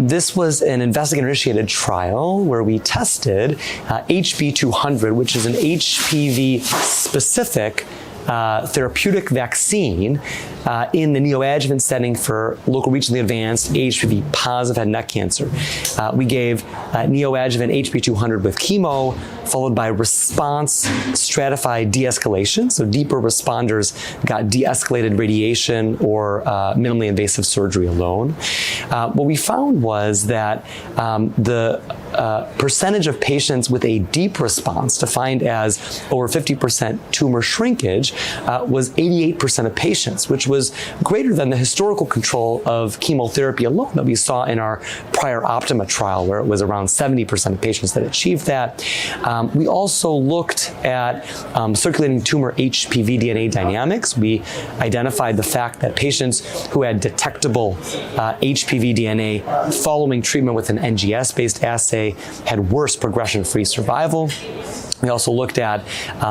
This was an investigator-initiated trial where we tested HB200, which is an HPV-specific therapeutic vaccine in the neoadjuvant setting for local regionally advanced HPV-positive head and neck cancer. We gave neoadjuvant HB200 with chemo, followed by response stratified de-escalation. So deeper responders got de-escalated radiation or minimally invasive surgery alone. What we found was that the percentage of patients with a deep response, defined as over 50% tumor shrinkage, was 88% of patients, which was greater than the historical control of chemotherapy alone that we saw in our prior Optima trial, where it was around 70% of patients that achieved that. We also looked at circulating tumor HPV-DNA dynamics. We identified the fact that patients who had detectable HPV-DNA following treatment with an NGS-based assay had worse progression-free survival. We also looked at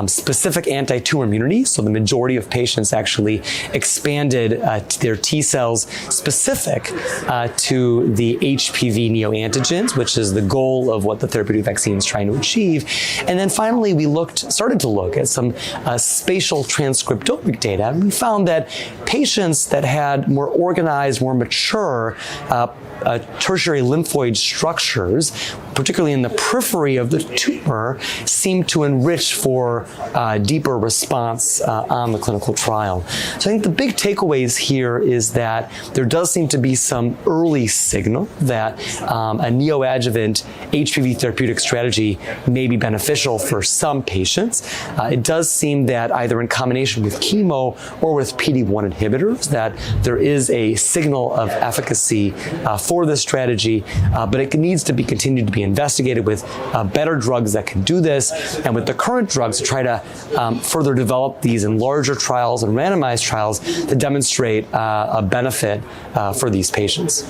specific anti-tumor immunity. So the majority of patients actually expanded their T cells specific to the HPV neoantigens, which is the goal of what the therapeutic vaccine is trying to achieve. And then finally, we started to look at some spatial transcriptomic data. And we found that patients that had more organized, more mature tertiary lymphoid structures, particularly in the periphery of the tumor, seem to enrich for deeper response on the clinical trial. So I think the big takeaways here is that there does seem to be some early signal that a neoadjuvant HPV therapeutic strategy may be beneficial for some patients. It does seem that either in combination with chemo or with PD-1 inhibitors that there is a signal of efficacy for this strategy, but it needs to be continued to be investigated with better drugs that can do this, and with the current drugs to try to further develop these in larger trials and randomized trials to demonstrate a benefit for these patients.